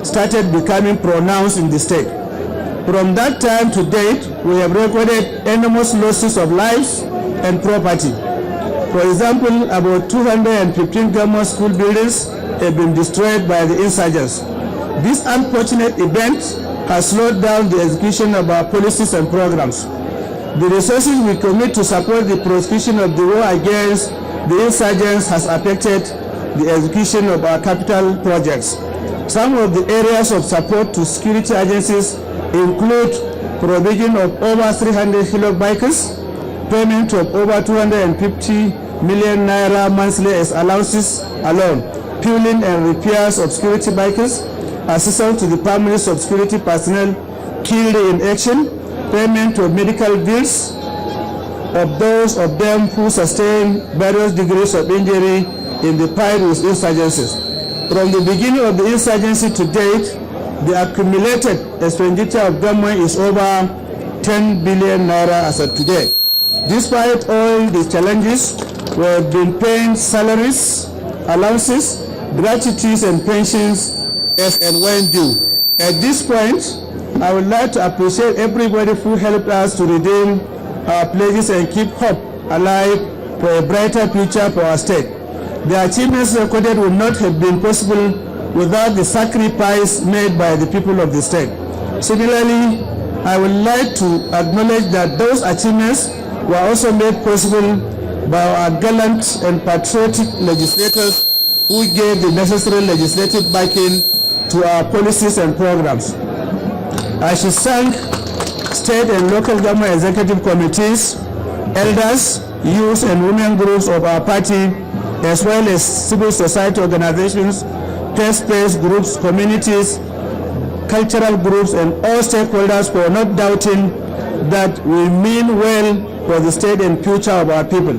started becoming pronounced in the state. From that time to date, we have recorded enormous losses of lives and property. For example, about 215 government school buildings have been destroyed by the insurgents. This unfortunate event has slowed down the execution of our policies and programs. The resources we commit to support the prosecution of the war against the insurgents has affected the execution of our capital projects. Some of the areas of support to security agencies include provision of over 300 hillock bikers, payment of over 250 million naira monthly as allowances alone, fueling and repairs of security bikers, assistance to the families of security personnel killed in action, payment of medical bills of those of them who sustained various degrees of injury in the fight with insurgencies. From the beginning of the insurgency to date, the accumulated expenditure of government is over 10 billion naira as of today. Despite all these challenges, we have been paying salaries, allowances, gratuities, and pensions as and when due. At this point, I would like to appreciate everybody who helped us to redeem our pledges and keep hope alive for a brighter future for our state. The achievements recorded would not have been possible without the sacrifice made by the people of the state. Similarly, I would like to acknowledge that those achievements were also made possible by our gallant and patriotic legislators who gave the necessary legislative backing to our policies and programs. I should thank state and local government executive committees, elders, youth and women groups of our party, as well as civil society organizations, faith-based groups, communities, cultural groups, and all stakeholders for not doubting that we mean well for the state and future of our people.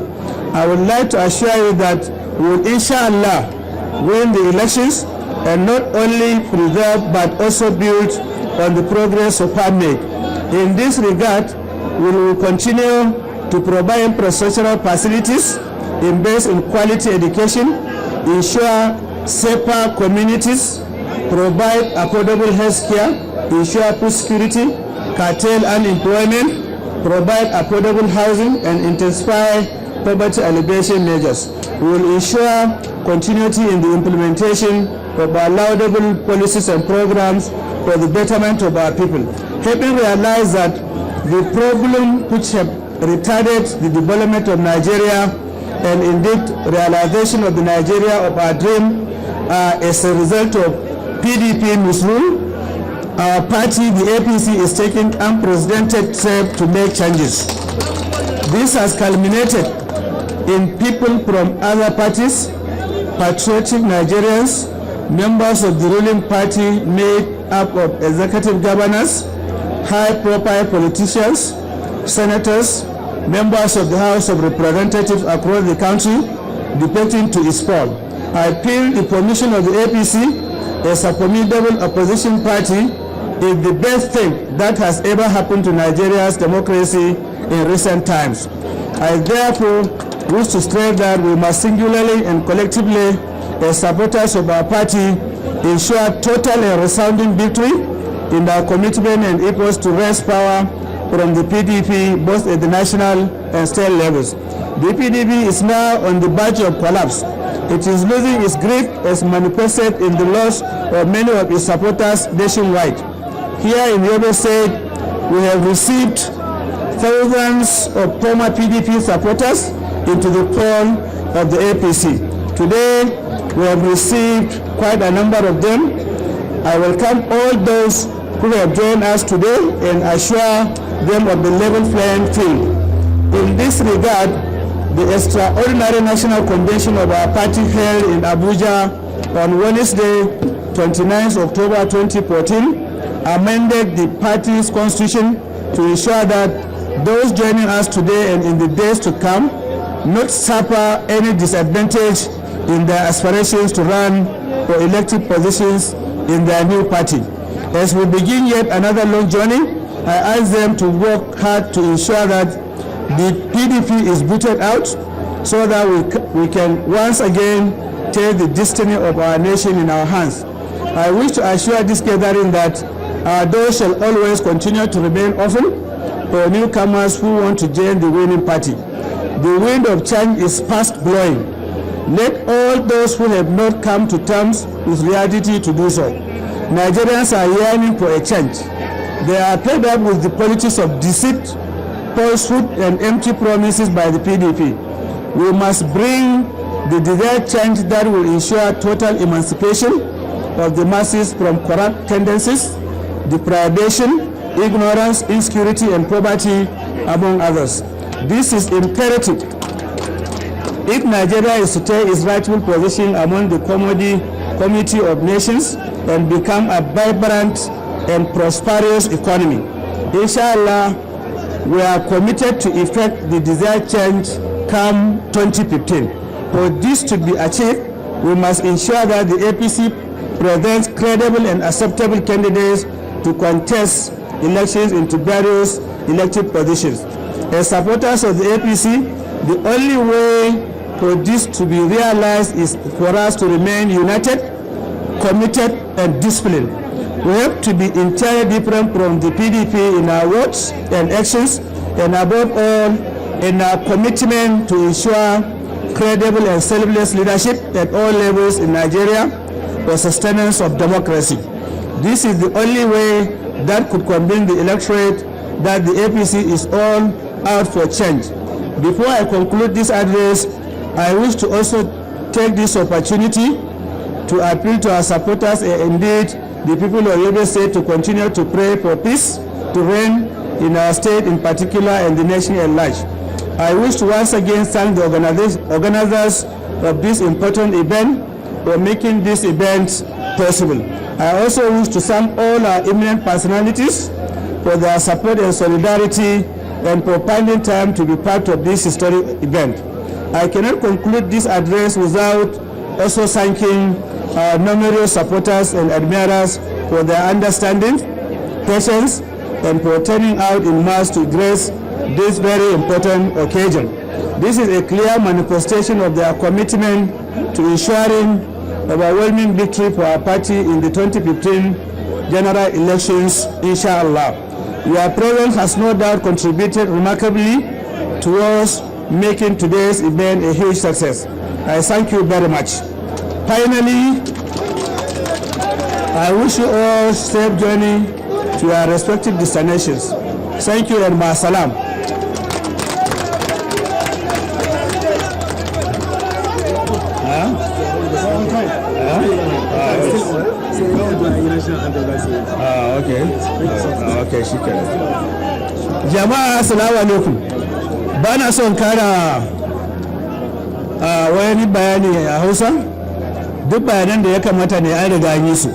I would like to assure you that we will, inshallah, win the elections and not only preserve but also build on the progress so far made. In this regard, we will continue to provide infrastructural facilities, invest in quality education, ensure safer communities, provide affordable health care, ensure food security, curtail unemployment, provide affordable housing, and intensify poverty alleviation measures. We will ensure continuity in the implementation of our laudable policies and programs for the betterment of our people. Having realized that the problem which have retarded the development of Nigeria and indeed realization of the Nigeria of our dream as a result of PDP misrule, our party, the APC, is taking unprecedented steps to make changes. This has culminated in people from other parties, patriotic Nigerians, members of the ruling party made up of executive governors, high-profile politicians, senators, members of the House of Representatives across the country, defecting to its fall. I feel the formation of the APC as a formidable opposition party is the best thing that has ever happened to Nigeria's democracy in recent times. I therefore wish to stress that we must singularly and collectively, as supporters of our party, ensure total and resounding victory in our commitment and efforts to wrest power from the PDP both at the national and state levels. The PDP is now on the verge of collapse. It is losing its grip as manifested in the loss of many of its supporters nationwide. Here in Yobe State, we have received thousands of former PDP supporters into the fold of the APC. Today, we have received quite a number of them. I welcome all those who have joined us today and assure them of the level playing field. In this regard, the extraordinary national convention of our party held in Abuja on Wednesday, 29th October 2014, amended the party's constitution to ensure that those joining us today and in the days to come not suffer any disadvantage in their aspirations to run for elected positions in their new party. As we begin yet another long journey, I ask them to work hard to ensure that the PDP is booted out so that we can once again take the destiny of our nation in our hands. I wish to assure this gathering that our doors shall always continue to remain open for newcomers who want to join the winning party. The wind of change is fast blowing. Let all those who have not come to terms with reality to do so. Nigerians are yearning for a change. They are fed up with the politics of deceit, falsehood, and empty promises by the PDP. We must bring the desired change that will ensure total emancipation of the masses from corrupt tendencies, deprivation, ignorance, insecurity, and poverty, among others. This is imperative if Nigeria is to take its rightful position among the Community of Nations and become a vibrant and prosperous economy. Inshallah, we are committed to effect the desired change come 2015. For this to be achieved, we must ensure that the APC presents credible and acceptable candidates to contest elections into various elected positions. As supporters of the APC, the only way for this to be realized is for us to remain united, committed, and disciplined. We have to be entirely different from the PDP in our words and actions, and above all, in our commitment to ensure credible and selfless leadership at all levels in Nigeria for sustenance of democracy. This is the only way that could convince the electorate that the APC is all out for change. Before I conclude this address, I wish to also take this opportunity to appeal to our supporters and indeed the people of Yobe State to continue to pray for peace to reign in our state in particular and the nation at large. I wish to once again thank the organizers of this important event for making this event possible. I also wish to thank all our eminent personalities for their support and solidarity and for finding time to be part of this historic event. I cannot conclude this address without also thanking our numerous supporters and admirers for their understanding, patience, and for turning out in mass to grace this very important occasion. This is a clear manifestation of their commitment to ensuring overwhelming victory for our party in the 2015 general elections, inshallah. Your presence has no doubt contributed remarkably towards making today's event a huge success. I thank you very much. Finally, I wish you all safe journey to your respective destinations. Thank you and ma salam. Okay, shikenan. Jama'a assalamu alaikum. Bana son kara wani bayani a Hausa. Duk bayanan da ya kamata ne an riga yi su.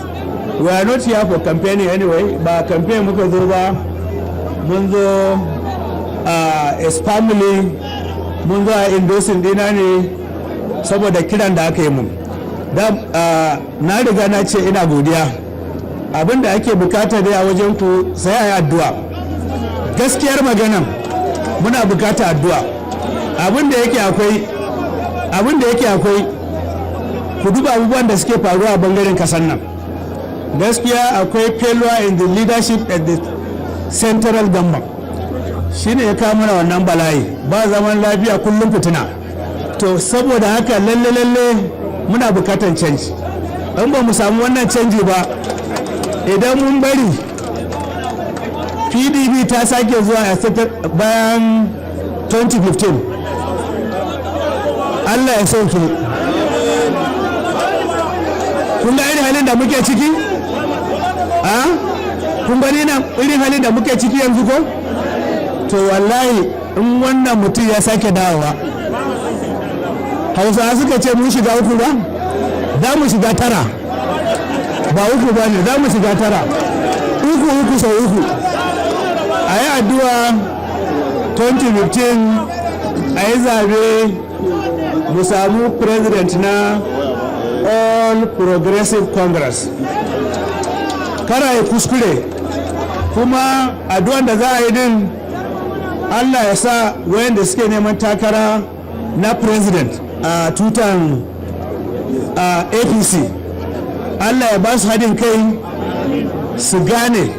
We are not here for campaigning anyway. Ba campaign muka zo ba. Mun zo as family, mun zo a endorsing dina ne saboda kiran da aka yi mun. Na riga na ce ina godiya. Abin da ake bukata dai a wajen ku sai a yi addu'a. Gaskiyar maganan muna bukata addu'a. Abin da yake akwai ku duba abubuwan da suke faruwa a bangaren kasan nan. Gaskiya akwai failure in the leadership at the central government. Shine ya kawo mana wannan bala'i, ba zaman lafiya kullum fitina. To saboda haka lalle muna bukatan canji. In ba mu samu wannan canji ba, idan mun bari PDP ta sake zuwa a bayan 2015, Allah ya sauke. Kun ga irin halin da muke ciki? Kun gani irin halin da muke ciki yanzu ko? To wallahi in wannan mutum ya sake dawowa, Hausawa suka ce mun shiga uku ba? Za mu shiga tara. Ba uku ba ne, za mu shiga tara. Uku sau uku. A yi addu'a 2015 a yi zabe mu samu president na All Progressive Congress. Kara ya kuskure. Kuma addu'an da za a yi din Allah ya sa wayanda suke neman takara na president a tutan APC Allah ya ba su haɗin kai su gane